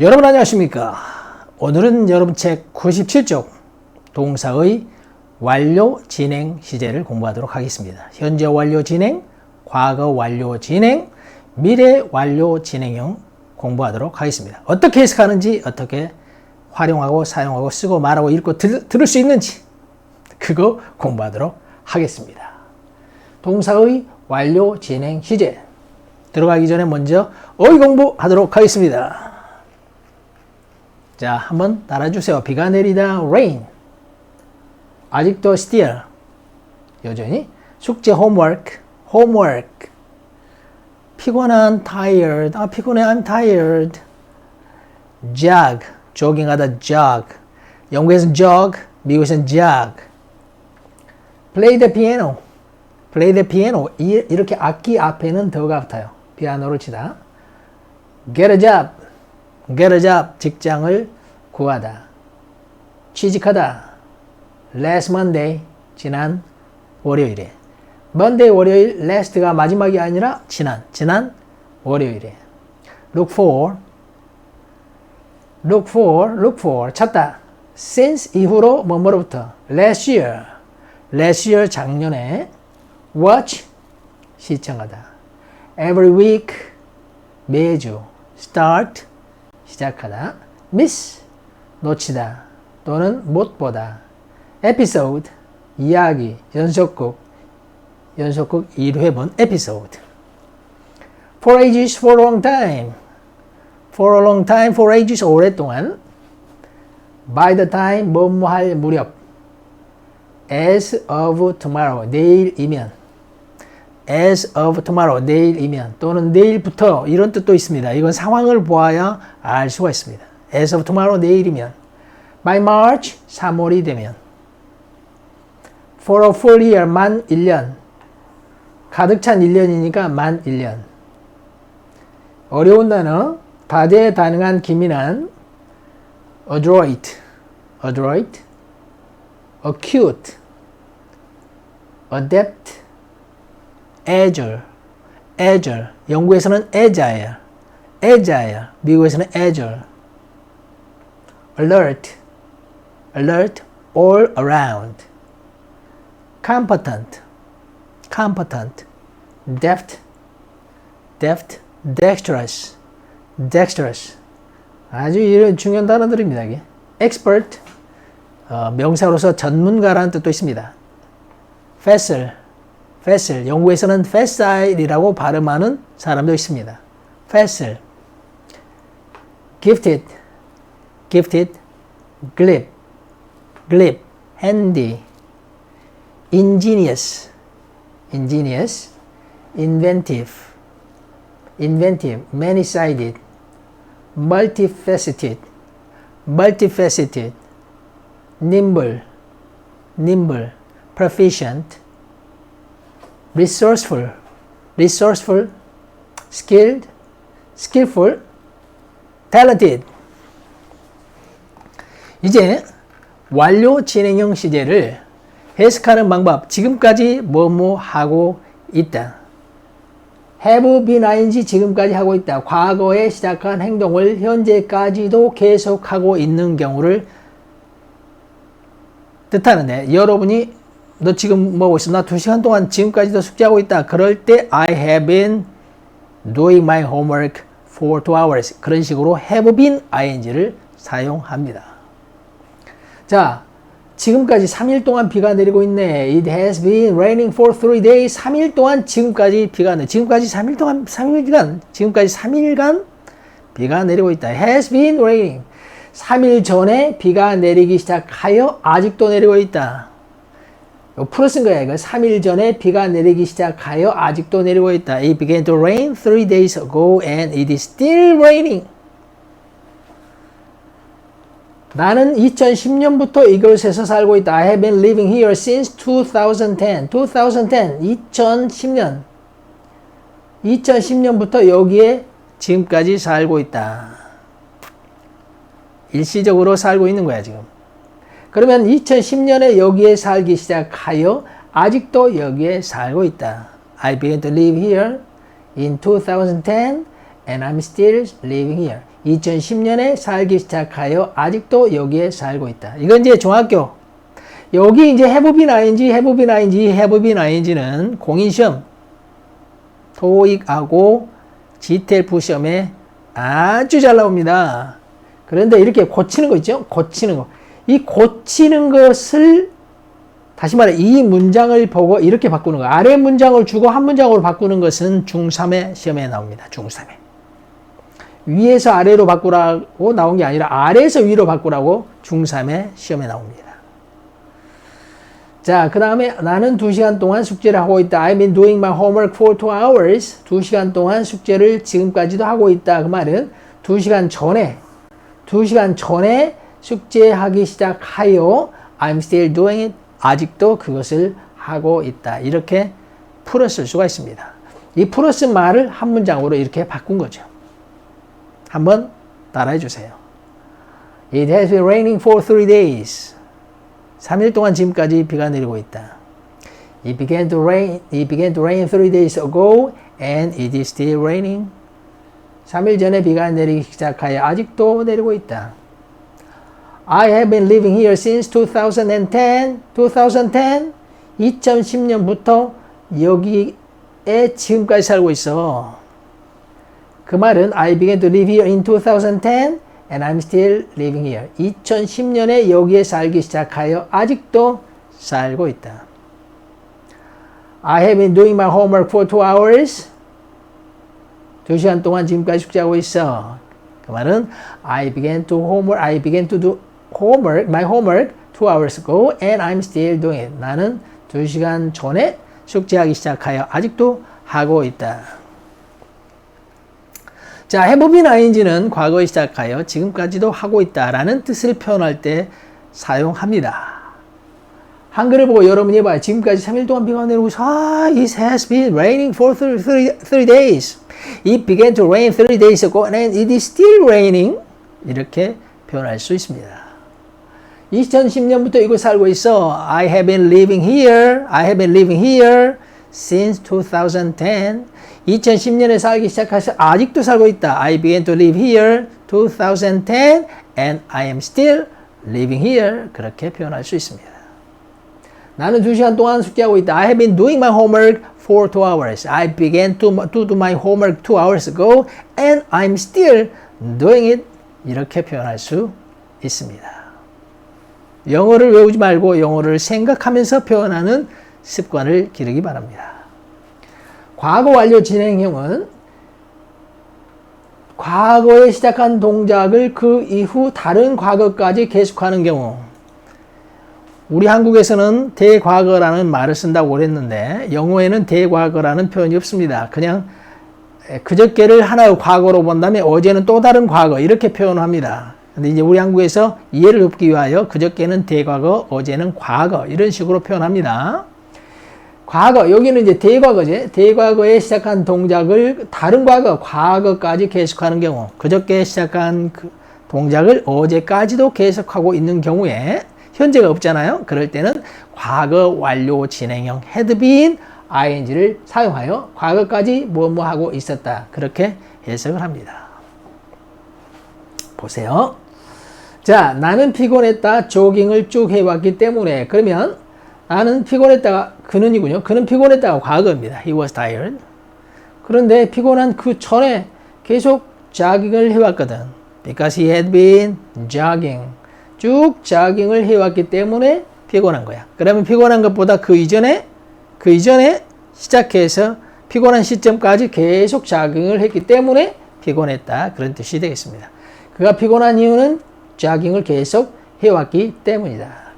여러분 안녕하십니까? 오늘은 여러분 책 97쪽 동사의 완료 진행 시제를 공부하도록 하겠습니다. 현재 완료 진행, 과거 완료 진행, 미래 완료 진행형 공부하도록 하겠습니다. 어떻게 해석하는지, 어떻게 활용하고 사용하고 쓰고 말하고 읽고 들을 수 있는지 그거 공부하도록 하겠습니다. 동사의 완료 진행 시제 들어가기 전에 먼저 어휘 공부하도록 하겠습니다. 자, 한번 따라주세요. 비가 내리다 rain. 아직도 still. 여전히 숙제 homework. 피곤한 tired. 피곤해 I'm tired. jog. 조깅하다 jog. 영국에서는 jog, 미국에서는 jog. play the piano. 이렇게 악기 앞에는 더가 붙어요. 피아노를 치다. get a job. 직장을 구하다. 취직하다. last Monday. 지난 월요일에. Monday 월요일, last가 마지막이 아니라 지난 월요일에. look for 찾다. since 이후로 뭐뭐로부터. last year 작년에. watch 시청하다. every week 매주. start 시작하다. miss 놓치다 또는 못 보다. episode 이야기. 연속극 1회분 episode. for ages for a long time. for ages 오랫동안. by the time 뭐뭐할 무렵. as of tomorrow 내일이면. as of tomorrow 내일이면 또는 내일부터 이런 뜻도 있습니다. 이건 상황을 보아야 알 수가 있습니다. as of tomorrow 내일이면. by March 3월이 되면. for a full year 만 1년. 가득 찬 1년이니까 만 1년. 어려운 단어 다재다능한 기민한. adroit, acute, adept, agile. 영국에서는 agile, 미국에서는 agile. alert, all around. competent, deft, dexterous. 아주 이런 중요한 단어들입니다. 이게. expert, 명사로서 전문가라는 뜻도 있습니다. facile, 영국에서는 facile이라고 발음하는 사람도 있습니다. facile. gifted, glib, handy. ingenious, inventive, many-sided, multifaceted, nimble, proficient, resourceful, skilled, skillful, talented. 이제 완료 진행형 시제를 해석하는 방법. 지금까지 뭐뭐 하고 있다. have been ing 지금까지 하고 있다. 과거에 시작한 행동을 현재까지도 계속하고 있는 경우를 뜻하는데, 여러분이 너 지금 뭐 하고 있어? 나 2시간 동안 지금까지도 숙제하고 있다. 그럴 때 I have been doing my homework for 2 hours. 그런 식으로 have been ing를 사용합니다. 자, 지금까지 3일 동안 비가 내리고 있네. It has been raining for 3 days. 3일 동안 지금까지 비가 내. 지금까지 3일간 비가 내리고 있다. It has been raining. 3일 전에 비가 내리기 시작하여 아직도 내리고 있다. 풀어 쓴 거야. 이거 3일 전에 비가 내리기 시작하여 아직도 내리고 있다. It began to rain 3 days ago and it is still raining. 나는 2010년부터 이곳에서 살고 있다. I have been living here since 2010. 2010년. 2010년부터 여기에 지금까지 살고 있다. 일시적으로 살고 있는 거야, 지금. 그러면 2010년에 여기에 살기 시작하여 아직도 여기에 살고 있다. I began to live here in 2010 and I'm still living here. 2010년에 살기 시작하여 아직도 여기에 살고 있다. 이건 이제 중학교. 여기 이제 have been ing는 공인시험, 토익하고 GTLF 시험에 아주 잘 나옵니다. 그런데 이렇게 고치는 거 있죠? 고치는 거. 이 고치는 것을 다시 말해 이 문장을 보고 이렇게 바꾸는 거. 아래 문장을 주고 한 문장으로 바꾸는 것은 중3의 시험에 나옵니다. 중3에. 위에서 아래로 바꾸라고 나온 게 아니라 아래에서 위로 바꾸라고 중3의 시험에 나옵니다. 자, 그 다음에 나는 2시간 동안 숙제를 하고 있다. I've been doing my homework for 2 hours. 2시간 동안 숙제를 지금까지도 하고 있다. 그 말은 2시간 전에 숙제하기 시작하여 I'm still doing it. 아직도 그것을 하고 있다. 이렇게 풀었을 수가 있습니다. 이 플러스 말을 한 문장으로 이렇게 바꾼 거죠. 한번 따라해 주세요. It has been raining for 3 days. 3일 동안 지금까지 비가 내리고 있다. It began to rain 3 days ago and it is still raining. 3일 전에 비가 내리기 시작하여 아직도 내리고 있다. I have been living here since 2010. 2010년부터 여기에 지금까지 살고 있어. 그 말은 I began to live here in 2010 and I'm still living here. 2010년에 여기에 살기 시작하여 아직도 살고 있다. I have been doing my homework for 2 hours. 2시간 동안 지금까지 숙제하고 있어. 그 말은 I began to do my homework 2 hours ago and I'm still doing it. 나는 2시간 전에 숙제하기 시작하여 아직도 하고 있다. 자, have been ing는 과거에 시작하여 지금까지도 하고 있다라는 뜻을 표현할 때 사용합니다. 한글을 보고 여러분이 해봐요. 지금까지 3일 동안 비가 내리고 있어. It has been raining for 3 days. It began to rain 3 days ago and it is still raining. 이렇게 표현할 수 있습니다. 2010년부터 이곳 살고 있어. I have been living here since 2010. 2010년에 살기 시작해서 아직도 살고 있다. I began to live here 2010 and I am still living here. 그렇게 표현할 수 있습니다. 나는 2시간 동안 숙제하고 있다. I have been doing my homework for 2 hours. I began to do my homework 2 hours ago and I'm still doing it. 이렇게 표현할 수 있습니다. 영어를 외우지 말고 영어를 생각하면서 표현하는 습관을 기르기 바랍니다. 과거 완료 진행형은 과거에 시작한 동작을 그 이후 다른 과거까지 계속하는 경우. 우리 한국에서는 대과거라는 말을 쓴다고 그랬는데 영어에는 대과거라는 표현이 없습니다. 그냥 그저께를 하나의 과거로 본다면 어제는 또 다른 과거 이렇게 표현합니다. 근데 이제 우리 한국에서 이해를 돕기 위하여 그저께는 대과거, 어제는 과거 이런 식으로 표현합니다. 과거, 여기는 이제 대과거지. 대과거에 시작한 동작을 다른 과거까지 계속하는 경우, 그저께 시작한 그 동작을 어제까지도 계속하고 있는 경우에 현재가 없잖아요. 그럴 때는 과거 완료 진행형 had been ing를 사용하여 과거까지 뭐뭐 하고 있었다. 그렇게 해석을 합니다. 보세요. 자, 나는 피곤했다. 조깅을 쭉 해왔기 때문에. 그러면 나는 피곤했다가 그는이군요. 그는 피곤했다가 과거입니다. He was tired. 그런데 피곤한 그 전에 계속 조깅을 해왔거든. Because he had been jogging. 쭉 조깅을 해왔기 때문에 피곤한 거야. 그러면 피곤한 것보다 그 이전에 시작해서 피곤한 시점까지 계속 조깅을 했기 때문에 피곤했다. 그런 뜻이 되겠습니다. 그가 피곤한 이유는 조깅을 계속 해왔기 때문이다.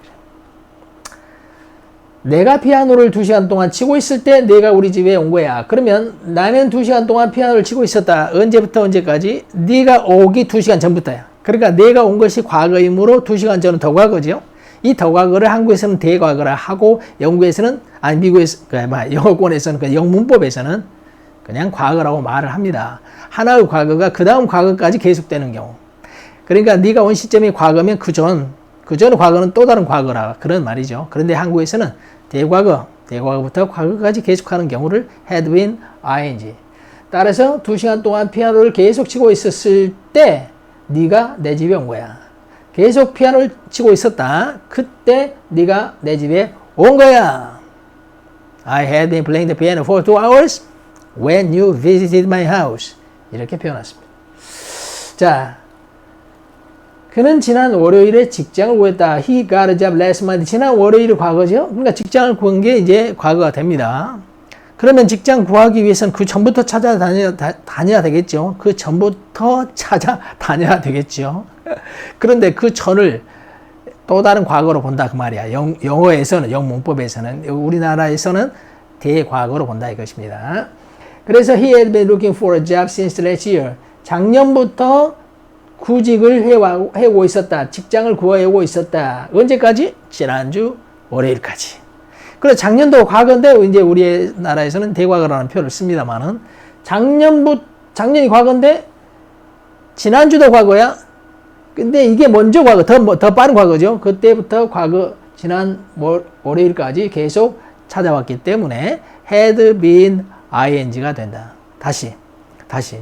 내가 피아노를 2시간 동안 치고 있을 때 내가 우리 집에 온 거야. 그러면 나는 2시간 동안 피아노를 치고 있었다. 언제부터 언제까지? 네가 오기 2시간 전부터야. 그러니까 내가 온 것이 과거이므로 2시간 전은 더 과거죠. 이 더 과거를 한국에서는 대과거라 하고 영국에서는 미국에서 영어권에서는 그 영문법에서는 그냥 과거라고 말을 합니다. 하나의 과거가 그 다음 과거까지 계속되는 경우. 그러니까 네가 온 시점이 과거면 그 전의 과거는 또 다른 과거라 그런 말이죠. 그런데 한국에서는 대과거부터 과거까지 계속하는 경우를 had been ing. 따라서 2시간 동안 피아노를 계속 치고 있었을 때 네가 내 집에 온 거야. 계속 피아노를 치고 있었다. 그때 네가 내 집에 온 거야. I had been playing the piano for 2 hours when you visited my house. 이렇게 표현했습니다. 자, 그는 지난 월요일에 직장을 구했다. He got a job last month. 지난 월요일이 과거죠. 그러니까 직장을 구한 게 이제 과거가 됩니다. 그러면 직장 구하기 위해서는 그 전부터 찾아다녀야 되겠죠. 그 전부터 찾아다녀야 되겠죠. 그런데 그 전을 또 다른 과거로 본다 그 말이야. 영어에서는, 영문법에서는, 우리나라에서는 대과거로 본다 이것입니다. 그래서 he had been looking for a job since last year. 작년부터 구직을 해오고 있었다. 직장을 구해오고 있었다. 언제까지? 지난주 월요일까지. 그래 작년도 과거인데 이제 우리나라에서는 대과거라는 표현을 씁니다만은 작년이 과거인데 지난주도 과거야. 근데 이게 먼저 과거, 더 빠른 과거죠. 그때부터 과거, 지난 월요일까지 계속 찾아왔기 때문에 had been ing가 된다. 다시.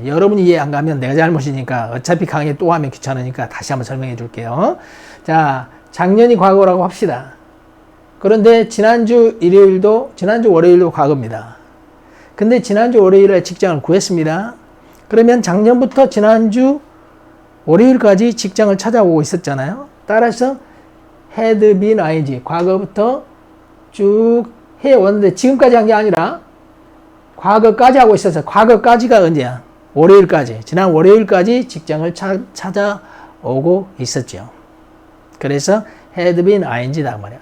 여러분이 이해 안 가면 내가 잘못이니까 어차피 강의 또 하면 귀찮으니까 다시 한번 설명해 줄게요. 자, 작년이 과거라고 합시다. 그런데 지난주 월요일도 과거입니다. 근데 지난주 월요일에 직장을 구했습니다. 그러면 작년부터 지난주 월요일까지 직장을 찾아오고 있었잖아요. 따라서 had been ing, 과거부터 쭉 해왔는데 지금까지 한 게 아니라 과거까지 하고 있어서 과거까지가 언제야? 월요일까지. 지난 월요일까지 직장을 찾아오고 있었죠. 그래서 had been ing다 말이야.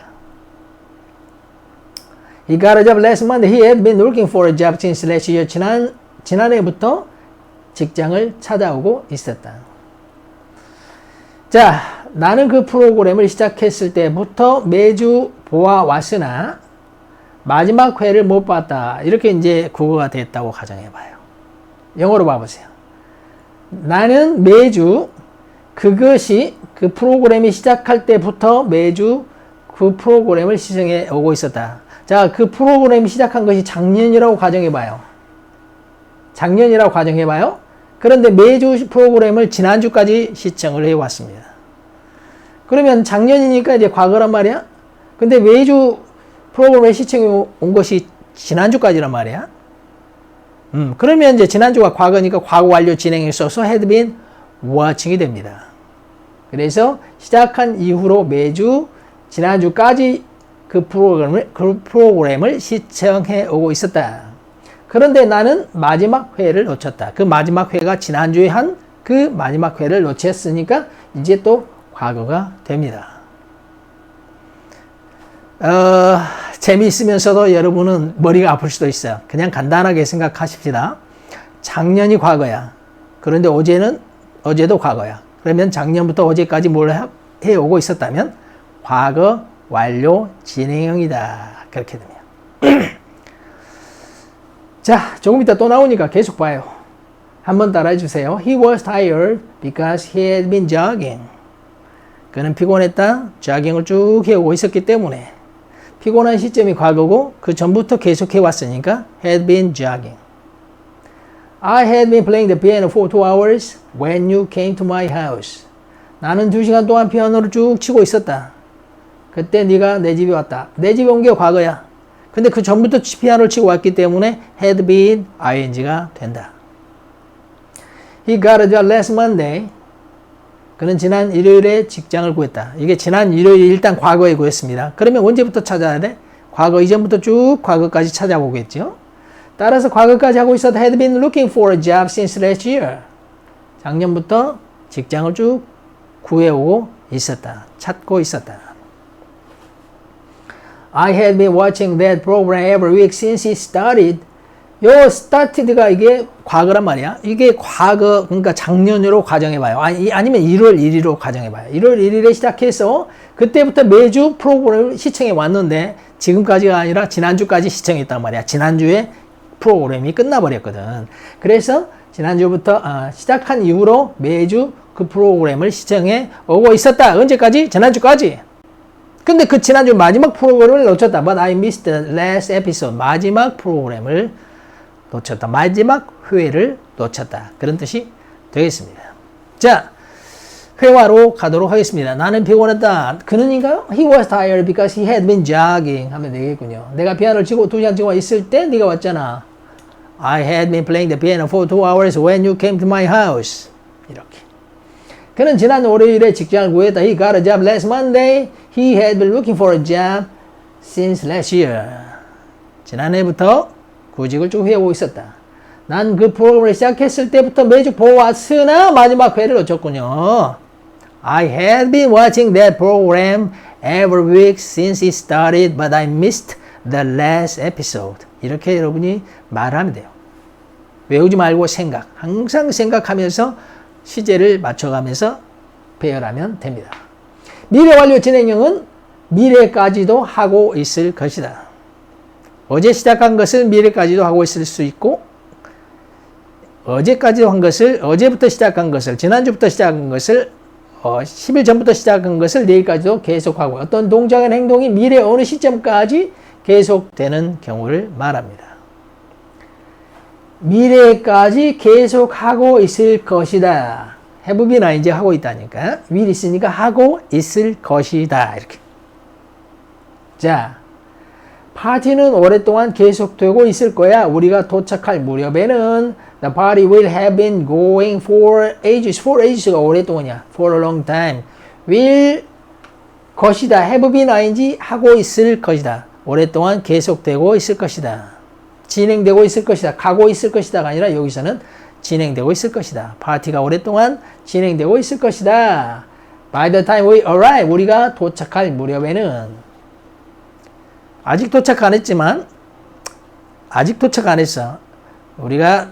He got a job last month. He had been looking for a job since last year. 지난해부터 직장을 찾아오고 있었다. 자, 나는 그 프로그램을 시작했을 때부터 매주 보아왔으나 마지막 회를 못 봤다. 이렇게 이제 국어가 됐다고 가정해봐요. 영어로 봐보세요. 나는 매주 그 프로그램이 시작할 때부터 매주 그 프로그램을 시청해 오고 있었다. 자, 그 프로그램이 시작한 것이 작년이라고 가정해봐요. 그런데 매주 프로그램을 지난주까지 시청을 해왔습니다. 그러면 작년이니까 이제 과거란 말이야? 근데 매주 프로그램에 시청해 온 것이 지난주까지란 말이야. 그러면 이제 지난주가 과거니까 과거 완료 진행에 있어서 had been watching이 됩니다. 그래서 시작한 이후로 매주 지난주까지 그 프로그램을 시청해 오고 있었다. 그런데 나는 마지막 회를 놓쳤다. 그 마지막 회가 지난주에 한 그 마지막 회를 놓쳤으니까 이제 또 과거가 됩니다. 재미있으면서도 여러분은 머리가 아플 수도 있어요. 그냥 간단하게 생각하십시다. 작년이 과거야. 그런데 어제도 과거야. 그러면 작년부터 어제까지 뭘 해오고 있었다면 과거 완료 진행형이다. 그렇게 됩니다. 자, 조금 이따 또 나오니까 계속 봐요. 한번 따라해 주세요. He was tired because he had been jogging. 그는 피곤했다. jogging을 쭉 해오고 있었기 때문에 피곤한 시점이 과거고 그 전부터 계속해 왔으니까 had been jogging. I had been playing the piano for 2 hours when you came to my house. 나는 2시간 동안 피아노를 쭉 치고 있었다. 그때 네가 내 집에 왔다. 내 집에 온 게 과거야. 근데 그 전부터 피아노를 치고 왔기 때문에 had been ing가 된다. He got a job last Monday. 그는 지난 일요일에 직장을 구했다. 이게 지난 일요일 일단 과거에 구했습니다. 그러면 언제부터 찾아야 돼? 과거 이전부터 쭉 과거까지 찾아보겠죠. 따라서 과거까지 하고 있었다. Had been looking for a job since last year. 작년부터 직장을 쭉 구해오고 있었다. 찾고 있었다. I had been watching that program every week since it started. 요 started가 이게 과거란 말이야. 이게 과거, 그러니까 작년으로 가정해봐요. 아니면 1월 1일로 가정해봐요. 1월 1일에 시작해서 그때부터 매주 프로그램을 시청해 왔는데 지금까지가 아니라 지난주까지 시청했단 말이야. 지난주에 프로그램이 끝나버렸거든. 그래서 지난주부터 시작한 이후로 매주 그 프로그램을 시청해 오고 있었다. 언제까지? 지난주까지. 근데 그 지난주 마지막 프로그램을 놓쳤다. But I missed the last episode. 마지막 프로그램을 놓쳤다. 마지막 회를 놓쳤다. 그런 뜻이 되겠습니다. 자, 회화로 가도록 하겠습니다. 나는 피곤했다. 그는인가요? He was tired because he had been jogging 하면 되겠군요. 내가 피아노를 치고 2시간 치고 있을 때 네가 왔잖아. I had been playing the piano for 2 hours when you came to my house. 이렇게. 그는 지난 월요일에 직장을 구했다. He got a job last Monday. He had been looking for a job since last year. 지난해부터 구직을 쭉 해오고 있었다. 난 그 프로그램을 시작했을 때부터 매주 보았으나 마지막 회를 놓쳤군요. I had been watching that program every week since it started, but I missed the last episode. 이렇게 여러분이 말하면 돼요. 외우지 말고 생각. 항상 생각하면서 시제를 맞춰가면서 배열하면 됩니다. 미래 완료 진행형은 미래까지도 하고 있을 것이다. 어제 시작한 것을 미래까지도 하고 있을 수 있고, 어제까지도 한 것을, 어제부터 시작한 것을, 지난주부터 시작한 것을, 10일 전부터 시작한 것을 내일까지도 계속하고, 어떤 동작이나 행동이 미래 어느 시점까지 계속되는 경우를 말합니다. 미래까지 계속하고 있을 것이다. have been나 이제 하고 있다니까. will 있으니까 하고 있을 것이다. 이렇게. 자, 파티는 오랫동안 계속되고 있을 거야. 우리가 도착할 무렵에는 the party will have been going for ages. for ages가 오랫동안이야. for a long time. will 것이다. have been ing 하고 있을 것이다. 오랫동안 계속되고 있을 것이다. 진행되고 있을 것이다. 가고 있을 것이다가 아니라 여기서는 진행되고 있을 것이다. 파티가 오랫동안 진행되고 있을 것이다. By the time we arrive, 우리가 도착할 무렵에는 아직 도착 안 했지만 아직 도착 안 했어. 우리가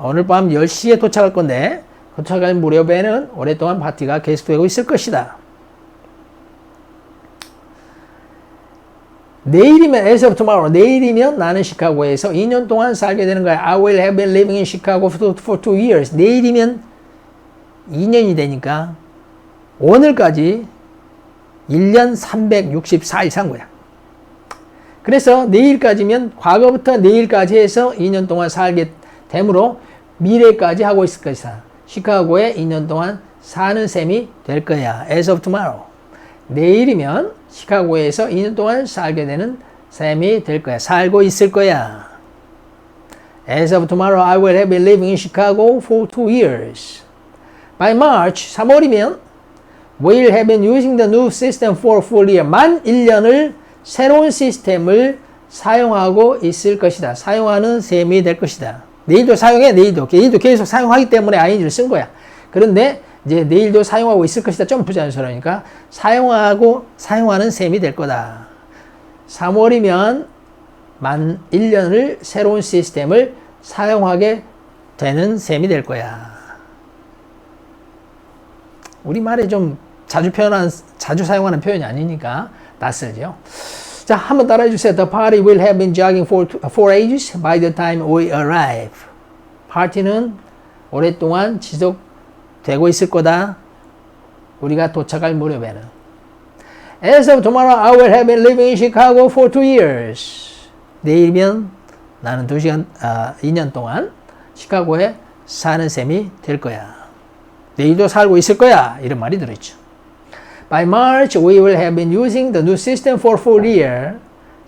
오늘 밤 10시에 도착할 건데 도착할 무렵에는 오랫동안 파티가 계속되고 있을 것이다. 내일이면 as of tomorrow, 내일이면 나는 시카고에서 2년 동안 살게 되는 거야. I will have been living in Chicago for 2 years. 내일이면 2년이 되니까 오늘까지 1년 364일 산 거야. 그래서 내일까지면 과거부터 내일까지 해서 2년 동안 살게 되므로 미래까지 하고 있을 것이다. 시카고에 2년 동안 사는 셈이 될 거야. as of tomorrow. 내일이면 시카고에서 2년 동안 살게 되는 셈이 될 거야. 살고 있을 거야. As of tomorrow, I will have been living in Chicago for 2 years. By March, 3월이면 we'll have been using the new system for a full year. 만 1년을 새로운 시스템을 사용하고 있을 것이다. 사용하는 셈이 될 것이다. 내일도 사용해. 내일도 계속 사용하기 때문에 ing를 쓴 거야. 그런데 이제 내일도 사용하고 있을 것이다. 좀 부자연스러우니까 사용하는 셈이 될 거다. 3월이면 만 1년을 새로운 시스템을 사용하게 되는 셈이 될 거야. 우리말에 좀 자주 사용하는 표현이 아니니까 낯설죠. 자, 한번 따라해 주세요. The party will have been jogging for ages by the time we arrive. 파티는 오랫동안 지속되고 있을 거다. 우리가 도착할 무렵에는. As of tomorrow, I will have been living in Chicago for 2 years. 내일이면 나는 2년 동안 시카고에 사는 셈이 될 거야. 내일도 살고 있을 거야. 이런 말이 들어있죠. By March, we will have been using the new system for 4 years.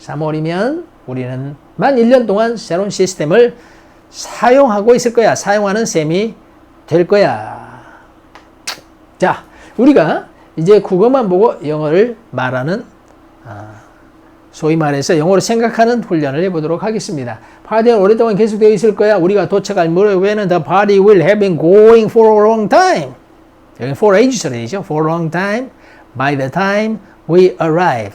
3월이면 우리는 만 1년 동안 새로운 시스템을 사용하고 있을 거야. 사용하는 셈이 될 거야. 자, 우리가 이제 국어만 보고 영어를 말하는 소위 말해서 영어로 생각하는 훈련을 해보도록 하겠습니다. 파티는 오랫동안 계속되어 있을 거야. 우리가 도착할 무렵에는 the party will have been going for a long time. 여기 for ages로 되죠. for a long time. By the time we arrive.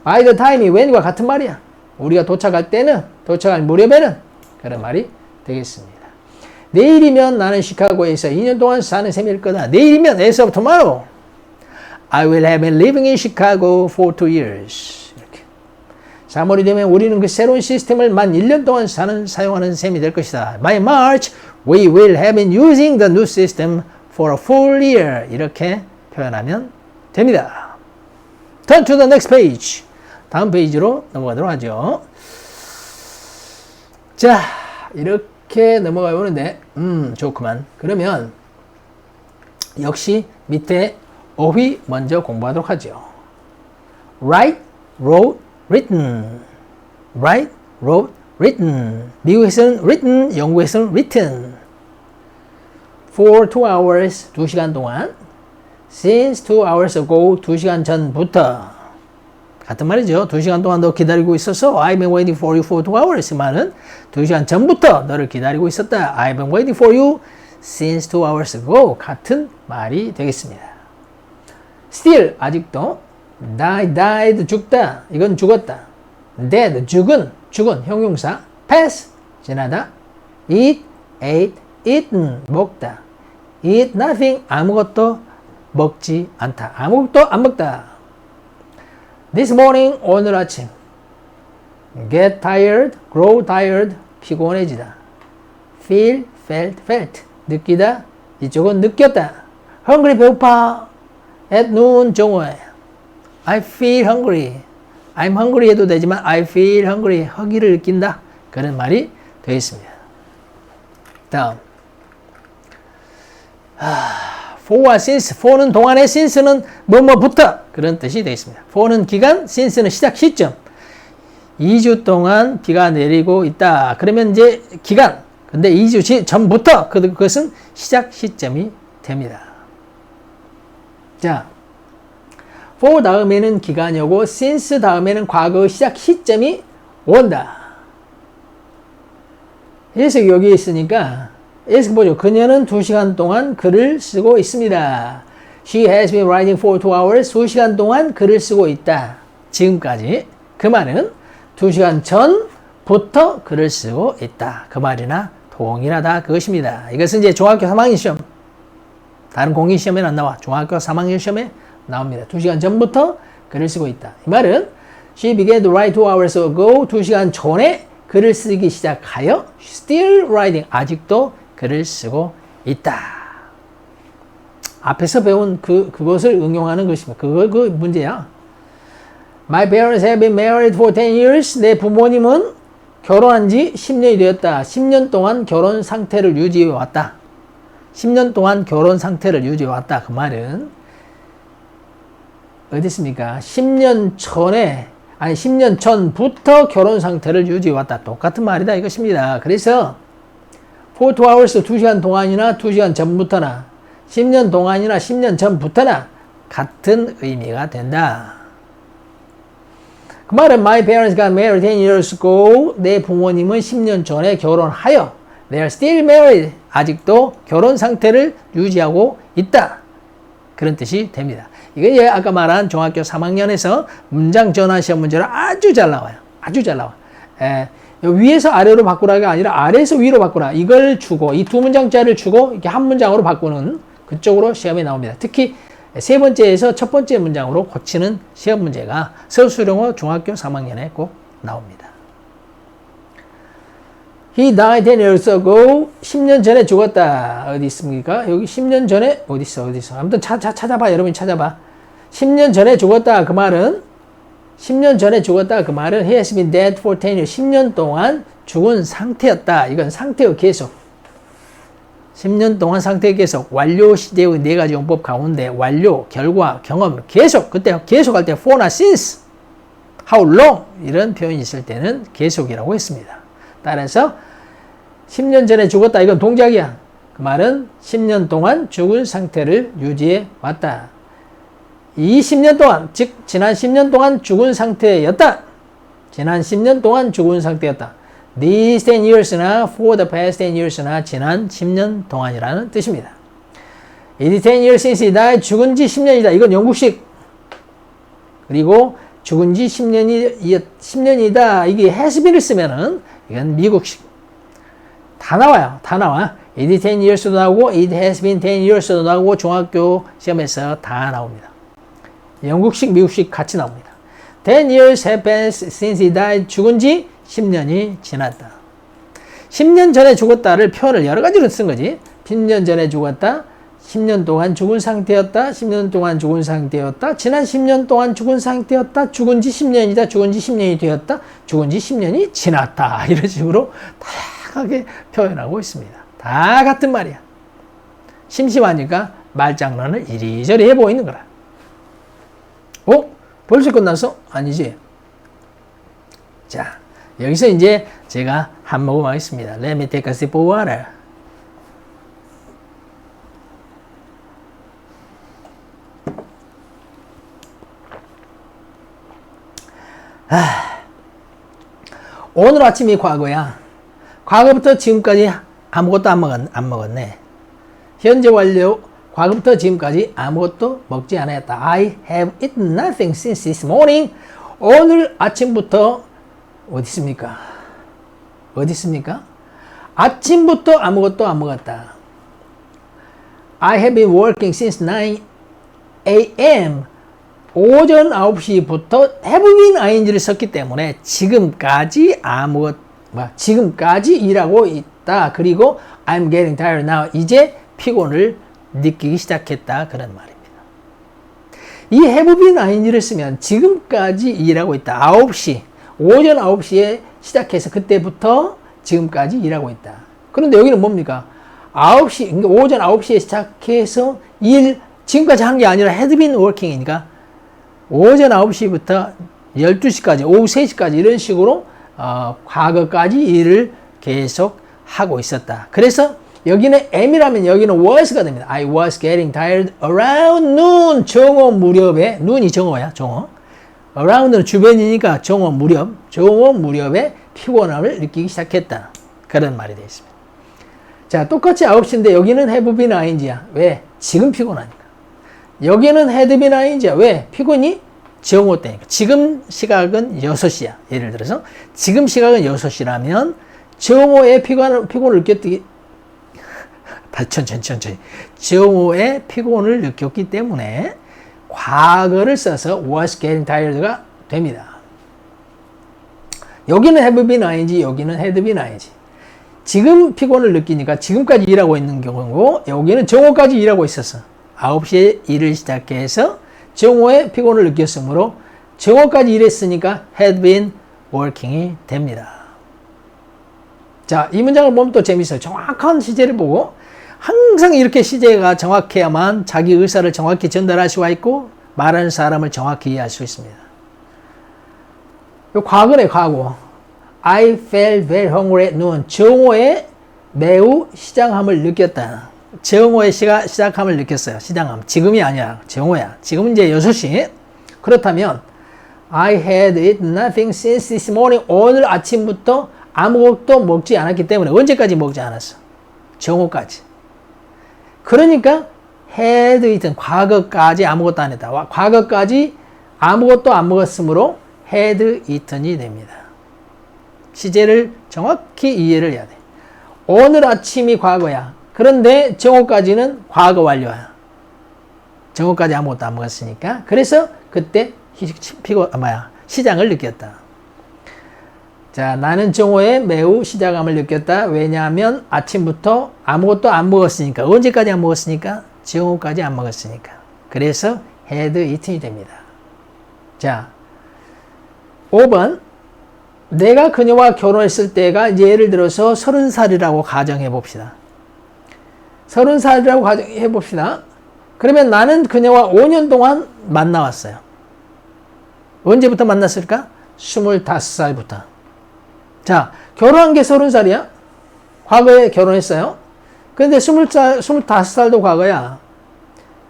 By the time이 when과 같은 말이야. 우리가 도착할 무렵에는 그런 말이 되겠습니다. 내일이면 나는 시카고에서 2년 동안 사는 셈일 거다. 내일이면 as of tomorrow, I will have been living in Chicago for 2 years. 이렇게. 3월이 되면 우리는 그 새로운 시스템을 만 1년 동안 사용하는 셈이 될 것이다. By March, we will have been using the new system for a full year. 이렇게 표현하면 됩니다. Turn to the next page. 다음 페이지로 넘어가도록 하죠. 자, 이렇게 넘어가 보는데, 좋구만. 그러면, 역시 밑에 어휘 먼저 공부하도록 하죠. write, wrote, written. write, wrote, written. 미국에서는 written, 영국에서는 written. for 2 hours, 2시간 동안. since 2 hours ago, 2시간 전부터. 같은 말이죠. 2시간 동안 너 기다리고 있었어. I've been waiting for you for 2 hours. 말은 2시간 전부터 너를 기다리고 있었다. I've been waiting for you since 2 hours ago. 같은 말이 되겠습니다. still, 아직도. died, 죽다. 이건 죽었다. dead, 죽은, 형용사. pass, 지나다. eat, ate, eaten, 먹다. eat nothing, 아무것도 먹지 않다. 아무것도 안 먹다. This morning, 오늘 아침. Get tired, grow tired, 피곤해지다. Feel, felt, 느끼다. 이쪽은 느꼈다. Hungry, 배고파. At noon, 정오에. I feel hungry. I'm hungry 해도 되지만 I feel hungry, 허기를 느낀다. 그런 말이 되겠습니다. 다음. for와 since, for는 동안에 since는 뭐뭐부터 그런 뜻이 되겠습니다. for는 기간, since는 시작 시점. 2주 동안 비가 내리고 있다. 그러면 이제 기간. 근데 2주 전부터 그것은 시작 시점이 됩니다. 자, for 다음에는 기간이 오고 since 다음에는 과거 시작 시점이 온다. 그래서 여기 있으니까 예스 보죠. 그녀는 2시간 동안 글을 쓰고 있습니다. She has been writing for 2 hours. 2시간 동안 글을 쓰고 있다. 지금까지. 그 말은 2시간 전부터 글을 쓰고 있다. 그 말이나 동일하다. 그것입니다. 이것은 이제 중학교 3학년 시험. 다른 공익 시험에는 안 나와. 중학교 3학년 시험에 나옵니다. 2시간 전부터 글을 쓰고 있다. 이 말은 She began to write 2 hours ago. 2시간 전에 글을 쓰기 시작하여 still writing. 아직도 글을 쓰고 있다. 앞에서 배운 그것을 응용하는 것입니다. 그 문제야. My parents have been married for 10 years. 내 부모님은 결혼한 지 10년이 되었다. 10년 동안 결혼 상태를 유지해 왔다. 10년 동안 결혼 상태를 유지해 왔다. 그 말은 어디 있습니까? 10년 전부터 결혼 상태를 유지해 왔다. 똑같은 말이다 이것입니다. 그래서 for 2 hours 2시간 동안이나 2시간 전부터나 10년 동안이나 10년 전부터나 같은 의미가 된다. 그 말은 my parents got married 10 years ago. 내 부모님은 10년 전에 결혼하여 they are still married. 아직도 결혼 상태를 유지하고 있다. 그런 뜻이 됩니다. 이게 아까 말한 중학교 3학년에서 문장 전환 시험 문제로 아주 잘 나와요. 아주 잘 나와. 위에서 아래로 바꾸라가 아니라 아래에서 위로 바꾸라. 이걸 주고 이 두 문장짜리를 주고 이렇게 한 문장으로 바꾸는 그쪽으로 시험에 나옵니다. 특히 세 번째에서 첫 번째 문장으로 고치는 시험 문제가 서술형어 중학교 3학년에 꼭 나옵니다. He died 10 years ago. 10년 전에 죽었다. 어디 있습니까? 여기 10년 전에 어디 있어? 아무튼 찾아봐. 여러분이 찾아봐. 10년 전에 죽었다. 그 말은 10년 전에 죽었다. 그 말은 he has been dead for 10 years. 10년 동안 죽은 상태였다. 이건 상태의 계속. 10년 동안 상태의 계속. 완료 시제의 4가지 용법 가운데 완료, 결과, 경험, 계속. 그때 계속할 때 for나 since, how long 이런 표현이 있을 때는 계속이라고 했습니다. 따라서 10년 전에 죽었다. 이건 동작이야. 그 말은 10년 동안 죽은 상태를 유지해 왔다. 20년 동안, 즉 지난 10년 동안 죽은 상태였다. 지난 10년 동안 죽은 상태였다. These 10 years나 for the past 10 years나 지난 10년 동안이라는 뜻입니다. It is 10 years since he died. 죽은 지 10년이다. 이건 영국식. 그리고 죽은 지 10년이다. 이게 has been을 쓰면은 이건 미국식. 다 나와요. 다 나와. It is 10 years도 나오고 it has been 10 years도 나오고 중학교 시험에서 다 나옵니다. 영국식, 미국식 같이 나옵니다. 10 years have passed since he died. 죽은 지 10년이 지났다. 10년 전에 죽었다를 표현을 여러 가지로 쓴 거지. 10년 전에 죽었다. 10년 동안 죽은 상태였다. 10년 동안 죽은 상태였다. 지난 10년 동안 죽은 상태였다. 죽은 지 10년이다. 죽은 지 10년이 되었다. 죽은 지 10년이 지났다. 이런 식으로 다양하게 표현하고 있습니다. 다 같은 말이야. 심심하니까 말장난을 이리저리 해보이는 거라. 벌써 끝났어? 아니지. 자, 여기서 이제 제가 한 모금 하겠습니다. Let me take a sip of water. 오늘 아침이 과거야. 과거부터 지금까지 아무것도 안 먹었네. 현재 완료. 과거부터 지금까지 아무것도 먹지 않았다. I have eaten nothing since this morning. 오늘 아침부터 어디 있습니까? 어디 있습니까? 아침부터 아무것도 안 먹었다. I have been working since 9 a.m. 오전 9시부터 have been ing를 썼기 때문에 지금까지 지금까지 일하고 있다. 그리고 I'm getting tired now. 이제 피곤을 느끼기 시작했다. 그런 말입니다. 이 have been ing를 쓰면 지금까지 일하고 있다. 9시, 오전 9시에 시작해서 그때부터 지금까지 일하고 있다. 그런데 여기는 뭡니까? 9시, 그러니까 오전 9시에 시작해서 지금까지 한 게 아니라 had been working이니까 오전 9시부터 12시까지, 오후 3시까지 이런 식으로 과거까지 일을 계속 하고 있었다. 그래서 여기는 am이라면 여기는 was가 됩니다. I was getting tired around noon. 정오 무렵에, noon이 정오야, 정오. around는 주변이니까 정오 무렵에 피곤함을 느끼기 시작했다. 그런 말이 되어 있습니다. 자, 똑같이 9시인데 여기는 have been ing야. 왜? 지금 피곤하니까. 여기는 had been ing야. 왜? 피곤이 정오 때니까. 지금 시각은 6시야. 예를 들어서 지금 시각은 6시라면 정오에 피곤을 느꼈기 천천히. 정오에 피곤을 느꼈기 때문에 과거를 써서 was getting tired가 됩니다. 여기는 have been ing, 여기는 had been ing. 지금 피곤을 느끼니까 지금까지 일하고 있는 경우고 여기는 정오까지 일하고 있었어. 9시에 일을 시작해서 정오에 피곤을 느꼈으므로 정오까지 일했으니까 had been working이 됩니다. 자, 이 문장을 보면 또 재밌어요. 정확한 시제를 보고 항상 이렇게 시제가 정확해야만 자기 의사를 정확히 전달할 수가 있고 말하는 사람을 정확히 이해할 수 있습니다. 과거네, 과거. I felt very hungry at noon. 정오에 매우 시장함을 느꼈다. 정오에 시작함을 느꼈어요. 시장함. 지금이 아니야. 정오야. 지금 이제 6시. 그렇다면 I had eaten nothing since this morning. 오늘 아침부터 아무것도 먹지 않았기 때문에 언제까지 먹지 않았어? 정오까지. 그러니까 had eaten, 과거까지 아무것도 안 했다. 과거까지 아무것도 안 먹었으므로 had eaten이 됩니다. 시제를 정확히 이해를 해야 돼. 오늘 아침이 과거야. 그런데 정오까지는 과거 완료야. 정오까지 아무것도 안 먹었으니까. 그래서 그때 시장을 느꼈다. 자, 나는 정오에 매우 시장함을 느꼈다. 왜냐하면 아침부터 아무것도 안 먹었으니까. 언제까지 안 먹었으니까? 정오까지 안 먹었으니까. 그래서 had eaten이 됩니다. 자, 5번. 내가 그녀와 결혼했을 때가 이제 예를 들어서 30살이라고 가정해 봅시다. 30살이라고 가정해 봅시다. 그러면 나는 그녀와 5년 동안 만나왔어요. 언제부터 만났을까? 25살부터. 자, 결혼한 게 30살이야? 과거에 결혼했어요? 근데 25살도 과거야.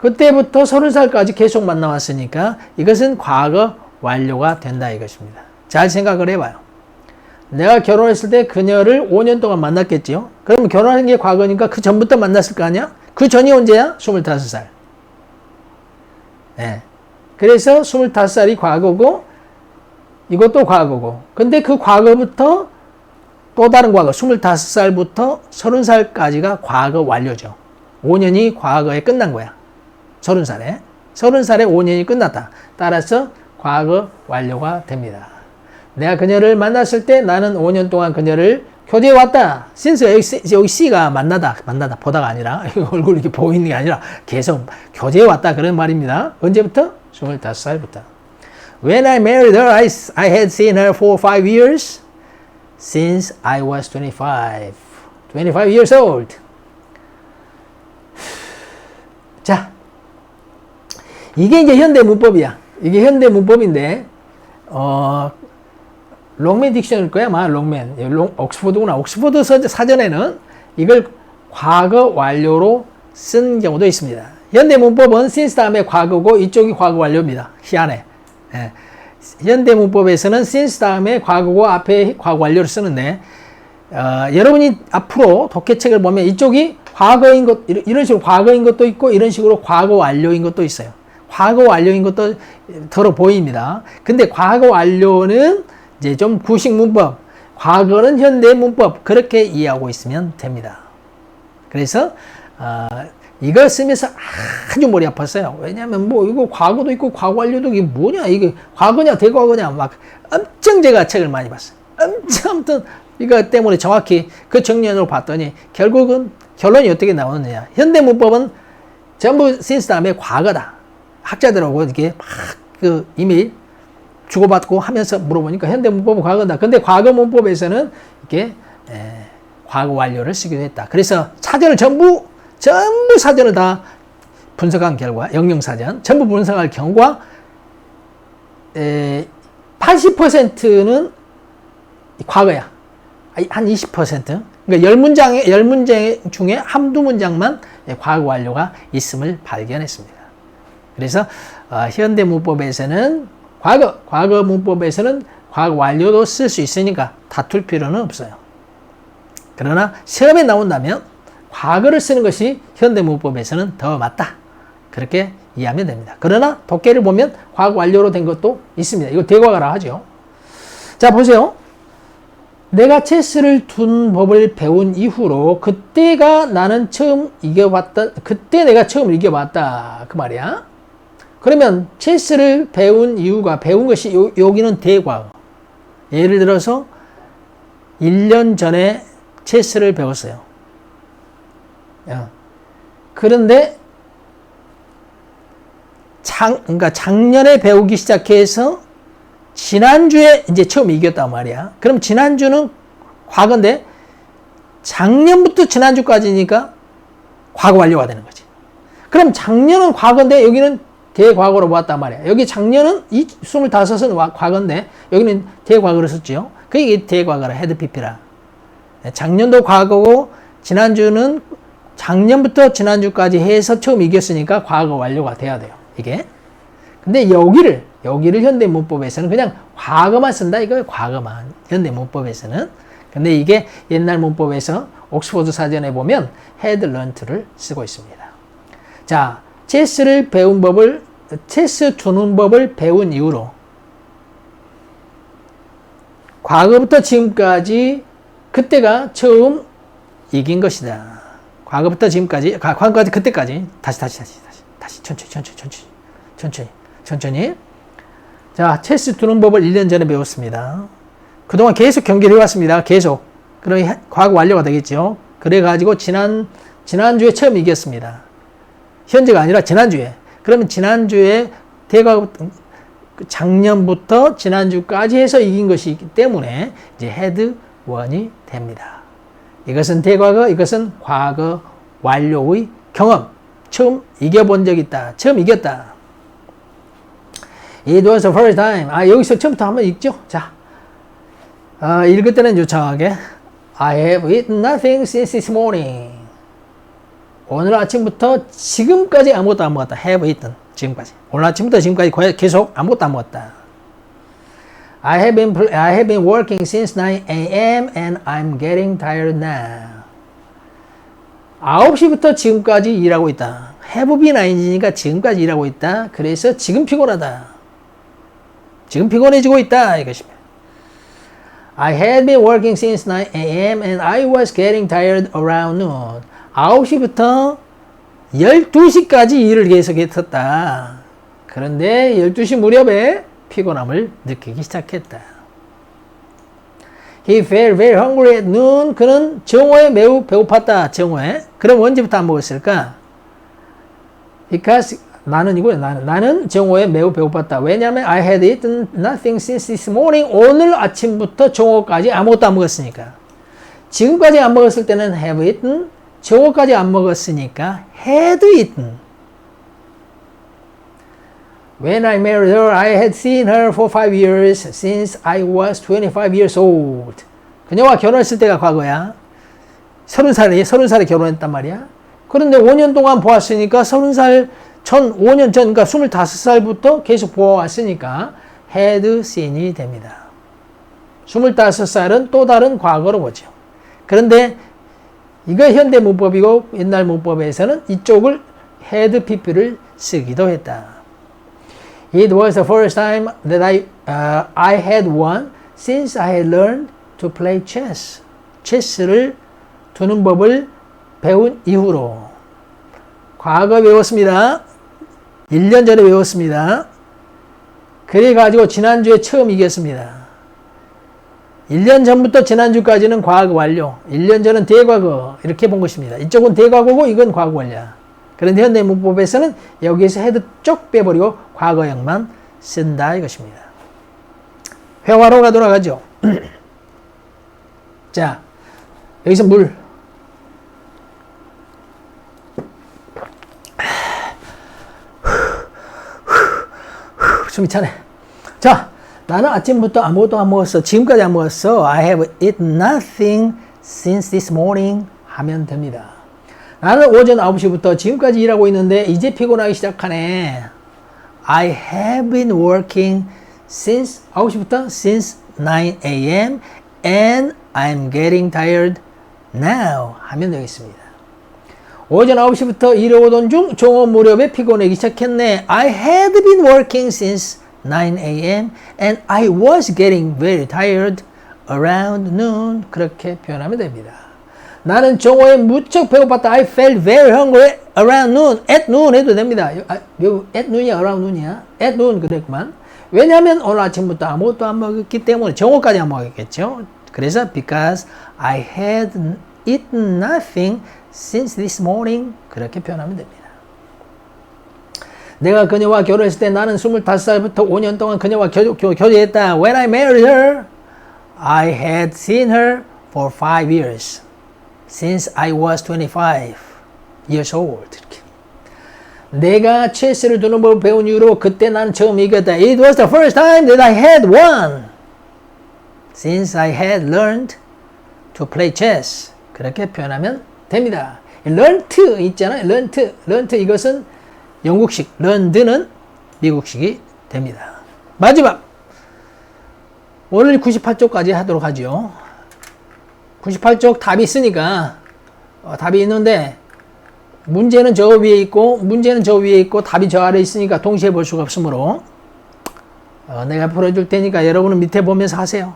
그때부터 30살까지 계속 만나왔으니까 이것은 과거 완료가 된다 이것입니다. 잘 생각을 해봐요. 내가 결혼했을 때 그녀를 5년 동안 만났겠지요? 그러면 결혼하는 게 과거니까 그 전부터 만났을 거 아니야? 그 전이 언제야? 25살. 네. 그래서 25살이 과거고 이것도 과거고. 근데 그 과거부터 또 다른 과거, 25살부터 30살까지가 과거 완료죠. 5년이 과거에 끝난 거야. 30살에. 30살에 5년이 끝났다. 따라서 과거 완료가 됩니다. 내가 그녀를 만났을 때 나는 5년 동안 그녀를 교제해 왔다. since 여기 C가 만나다, 보다가 아니라, 얼굴 이렇게 보이는 게 아니라 계속 교제해 왔다. 그런 말입니다. 언제부터? 25살부터. When I married her, I had seen her for 5 years since I was 25 years old. 자, 이게 이제 현대 문법이야. 이게 현대 문법인데, 롱맨 딕셔널일 거야, 아마 롱맨. 옥스포드구나. 옥스포드 사전에는 이걸 과거 완료로 쓴 경우도 있습니다. 현대 문법은 since 다음에 과거고 이쪽이 과거 완료입니다. 희한해. 예. 현대 문법에서는 since 다음에 과거고 앞에 과거 완료를 쓰는데, 여러분이 앞으로 독해책을 보면 이쪽이 과거인 것, 이런 식으로 과거인 것도 있고 이런 식으로 과거 완료인 것도 있어요. 과거 완료인 것도 더러 보입니다. 근데 과거 완료는 이제 좀 구식 문법, 과거는 현대 문법, 그렇게 이해하고 있으면 됩니다. 그래서 이걸 쓰면서 아주 머리 아팠어요. 왜냐하면 뭐 이거 과거도 있고 과거 완료도 이게 뭐냐, 이게 과거냐 대과거냐 막 엄청 제가 책을 많이 봤어요. 엄청 아무튼 이거 때문에 정확히 그 정리로 봤더니 결국은 결론이 어떻게 나오느냐. 현대 문법은 전부 since 다음에 과거다. 학자들하고 이렇게 막 그 이메일 주고받고 하면서 물어보니까 현대 문법은 과거다. 근데 과거 문법에서는 이렇게 과거 완료를 쓰기도 했다. 그래서 사전을 전부 사전을 다 분석한 결과, 영영사전 전부 분석할 경과 80%는 과거야. 한 20%. 그러니까 10문장 중에 한두 문장만 과거 완료가 있음을 발견했습니다. 그래서 현대 문법에서는 과거 문법에서는 과거 완료도 쓸 수 있으니까 다툴 필요는 없어요. 그러나 시험에 나온다면 과거를 쓰는 것이 현대 문법에서는 더 맞다. 그렇게 이해하면 됩니다. 그러나 독해를 보면 과거 완료로 된 것도 있습니다. 이거 대과거라 하죠. 자, 보세요. 내가 체스를 둔 법을 배운 이후로 그때가 나는 처음 이겨봤다. 그때 내가 처음 이겨봤다. 그 말이야. 그러면 체스를 배운 이유가, 배운 것이 여기는 대과거. 예를 들어서 1년 전에 체스를 배웠어요. 그런데 그러니까 작년에 배우기 시작해서 지난주에 이제 처음 이겼단 말이야. 그럼 지난주는 과거인데 작년부터 지난주까지니까 과거 완료가 되는 거지. 그럼 작년은 과거인데 여기는 대과거로 보았단 말이야. 여기 작년은 25은 과거인데 여기는 대과거로 썼죠. 그게 대과거라, 헤드 PP라. 작년도 과거고 지난주는 작년부터 지난주까지 해서 처음 이겼으니까 과거 완료가 돼야 돼요. 이게. 근데 여기를 현대 문법에서는 그냥 과거만 쓴다 이거예요. 과거만. 현대 문법에서는. 근데 이게 옛날 문법에서 옥스포드 사전에 보면 had learnt를 쓰고 있습니다. 자, 체스 두는 법을 배운 이후로 과거부터 지금까지 그때가 처음 이긴 것이다. 과거부터 지금까지, 과거까지 그때까지 다시 천천히. 자, 체스 두는 법을 1년 전에 배웠습니다. 그동안 계속 경기를 해왔습니다. 계속. 그러니 과거 완료가 되겠죠. 그래가지고 지난주에 처음 이겼습니다. 현재가 아니라 지난주에. 그러면 지난주에 작년부터 지난주까지 해서 이긴 것이기 때문에 이제 had won이 됩니다. 이것은 대과거, 이것은 과거 완료의 경험. 처음 이겨본 적이 있다. 처음 이겼다. It was the first time. 여기서 처음부터 한번 읽죠. 자, 읽을 때는 유창하게. I have eaten nothing since this morning. 오늘 아침부터 지금까지 아무것도 안 먹었다. have eaten. 지금까지. 오늘 아침부터 지금까지 계속 아무것도 안 먹었다. I have been working since 9 a.m. and I'm getting tired now. 9시부터 지금까지 일하고 있다. have been ing니까 지금까지 일하고 있다. 그래서 지금 피곤하다. 지금 피곤해지고 있다. 이것입니다. I had been working since 9 a.m. and I was getting tired around noon. 9시부터 12시까지 일을 계속했었다. 그런데 12시 무렵에 피곤함을 느끼기 시작했다. He felt very hungry at noon. 그는 정오에 매우 배고팠다. 정오에. 그럼 언제부터 안 먹었을까? Because 나는 정오에 매우 배고팠다. 왜냐하면 I had eaten nothing since this morning. 오늘 아침부터 정오까지 아무것도 안 먹었으니까. 지금까지 안 먹었을 때는 have eaten. 정오까지 안 먹었으니까 had eaten. When I married her, I had seen her for 5 years since I was 25 years old. 그녀와 결혼했을 때가 과거야. 30살에 결혼했단 말이야. 그런데 5년 동안 보았으니까 5년 전, 그러니까 25살부터 계속 보아왔으니까 had seen이 됩니다. 25살은 또 다른 과거로 보죠. 그런데 이거 현대 문법이고 옛날 문법에서는 이쪽을 had pp를 쓰기도 했다. It was the first time that I had won since I had learned to play chess. 체스를 두는 법을 배운 이후로. 과거 배웠습니다. 1년 전에 배웠습니다. 그래가지고 지난주에 처음 이겼습니다. 1년 전부터 지난주까지는 과거 완료. 1년 전은 대과거. 이렇게 본 것입니다. 이쪽은 대과거고 이건 과거 완료야. 그런데 현대 문법에서는 여기에서 헤드 쪽 빼버리고 과거형만 쓴다 이것입니다. 회화로 가도록 하죠. 자, 여기서 물. 숨이 차네. 자, 나는 아침부터 아무것도 안 먹었어. 지금까지 안 먹었어. I have eaten nothing since this morning 하면 됩니다. 나는 오전 9시부터 지금까지 일하고 있는데 이제 피곤하기 시작하네. I have been working since 9시부터 since 9 a.m. and I'm getting tired now 하면 되겠습니다. 오전 9시부터 일해오던 중 종업 무렵에 피곤하기 시작했네. I had been working since 9 a.m. and I was getting very tired around noon. 그렇게 표현하면 됩니다. 나는 정오에 무척 배고팠다. I felt very hungry around noon. At noon 해도 됩니다. at noon이야, around noon이야. at noon 그랬구만. 왜냐하면 오늘 아침부터 아무것도 안 먹었기 때문에 정오까지 안 먹었겠죠. 그래서 because I had eaten nothing since this morning 그렇게 표현하면 됩니다. 내가 그녀와 결혼했을 때 나는 25살부터 5년 동안 그녀와 교제했다. When I married her, I had seen her for 5 years since I was 25 years old. 이렇게. 내가 체스를 두는 법을 배운 이후로 그때 나는 처음 이겼다. It was the first time that I had won since I had learned to play chess. 그렇게 표현하면 됩니다. learnt 있잖아요. learnt 이것은 영국식, learned는 미국식이 됩니다. 마지막 오늘 98쪽까지 하도록 하죠. 98쪽 답이 있으니까 답이 있는데 문제는 저 위에 있고 답이 저 아래에 있으니까 동시에 볼 수가 없으므로 내가 풀어줄 테니까 여러분은 밑에 보면서 하세요.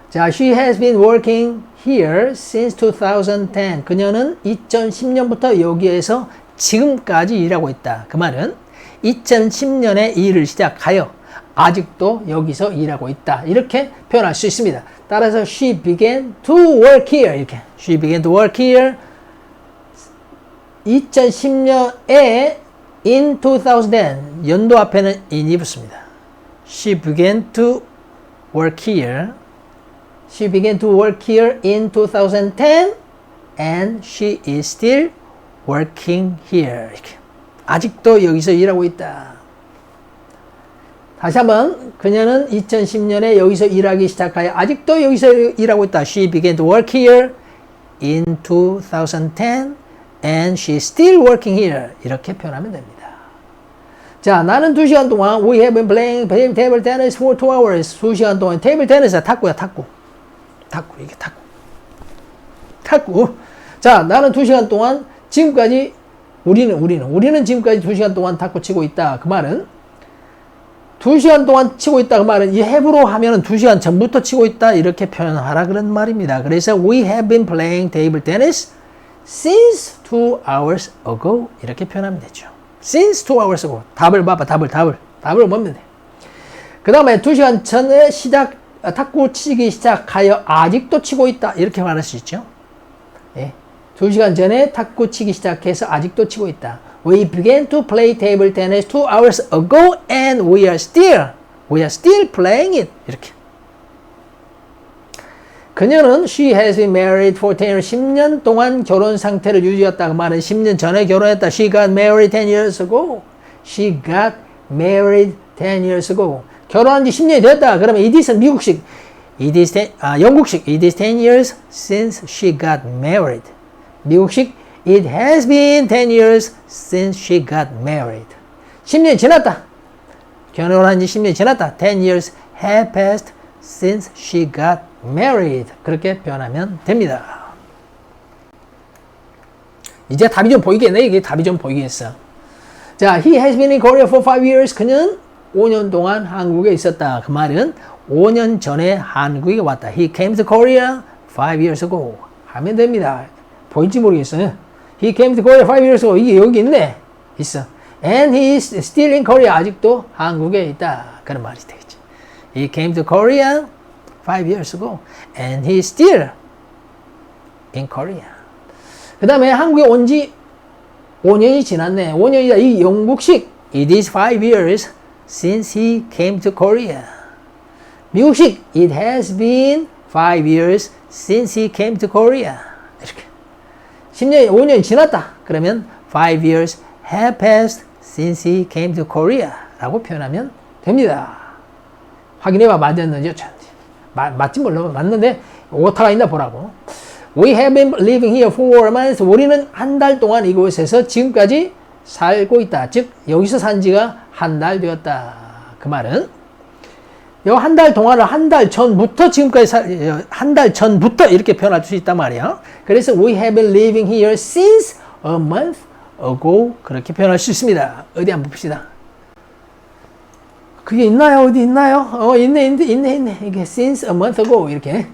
자, she has been working here since 2010. 그녀는 2010년부터 여기에서 지금까지 일하고 있다. 그 말은 2010년에 일을 시작하여 아직도 여기서 일하고 있다. 이렇게 표현할 수 있습니다. 따라서 she began to work here. 이렇게 she began to work here 2010년에 in 2010 연도 앞에는 in이 붙습니다. She began to work here. She began to work here in 2010 and she is still working here. 이렇게. 아직도 여기서 일하고 있다. 다시 한번 그녀는 2010년에 여기서 일하기 시작하여 아직도 여기서 일하고 있다. She began to work here in 2010 and she is still working here. 이렇게 표현하면 됩니다. 자, 나는 2시간 동안 we have been playing table tennis for 2 hours. 2시간 동안 테이블 테니스 탁구야, 탁구. 이게 탁구. 자, 나는 2시간 동안 지금까지 우리는 지금까지 2시간 동안 탁구 치고 있다. 그 말은 2시간 동안 치고 있다. 그 말은 이 have로 하면은 2시간 전부터 치고 있다. 이렇게 표현하라 그런 말입니다. 그래서 we have been playing table tennis since 2 hours ago. 이렇게 표현하면 되죠. since 2 hours ago. 답을 봐봐. 답을 보면 돼. 그 다음에 2시간 전에 탁구 치기 시작하여 아직도 치고 있다. 이렇게 말할 수 있죠. 예. 2시간 전에 탁구 치기 시작해서 아직도 치고 있다. We began to play table tennis 2 hours ago and we are still playing it. 이렇게. 그녀는 she has been married for 10 years. 10년 동안 결혼 상태를 유지했다. 그 말은 10년 전에 결혼했다. She got married 10 years ago. She got married 10 years ago. 결혼한 지 10년이 되었다. 그러면 it is 미국식. 영국식. It is 10 years since she got married. 미국식. It has been 10 years since she got married. 10년이 지났다. 결혼한 지 10년이 지났다. 10 years have passed since she got married. 그렇게 표현하면 됩니다. 이제 답이 좀 보이겠네. 이게 답이 좀 보이겠어. 자, he has been in Korea for 5 years. 그는 5년 동안 한국에 있었다. 그 말은 5년 전에 한국에 왔다. He came to Korea 5 years ago. 하면 됩니다. 보일지 모르겠어요. He came to Korea 5 years ago. 이게 여기 있네. 있어. And he is still in Korea. 아직도 한국에 있다. 그런 말이 되겠지. He came to Korea 5 years ago. And he is still in Korea. 그 다음에 한국에 온 지 5년이 지났네. 5년이다. 이 영국식. It is 5 years since he came to Korea. 미국식. It has been 5 years since he came to Korea. 이렇게. 10년, 5년이 지났다. 그러면 5 years have passed since he came to Korea. 라고 표현하면 됩니다. 확인해봐. 맞았는지. 맞지 몰라. 맞는데 오타가 있나 보라고. We have been living here for a month. 우리는 한 달 동안 이곳에서 지금까지 살고 있다. 즉 여기서 산 지가 한 달 되었다. 그 말은 요 한 달 동안을 한 달 전부터 지금까지 한 달 전부터 이렇게 표현할 수 있단 말이야. 그래서 we have been living here since a month ago. 그렇게 표현할 수 있습니다. 어디 한번 봅시다. 그게 있나요? 어디 있나요? 있네. 이게 since a month ago 이렇게.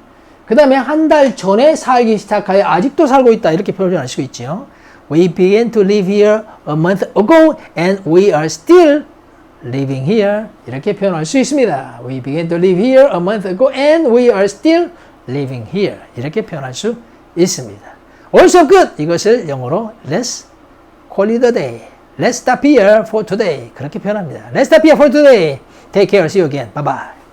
그 다음에 한 달 전에 살기 시작하여 아직도 살고 있다. 이렇게 표현할 수 있죠. We began to live here a month ago and we are still living here. 이렇게 표현할 수 있습니다. We began to live here a month ago and we are still living here. 이렇게 표현할 수 있습니다. also good. 이것을 영어로 let's call it a day. Let's stop here for today. 그렇게 표현합니다. Let's stop here for today. Take care. See you again. Bye bye.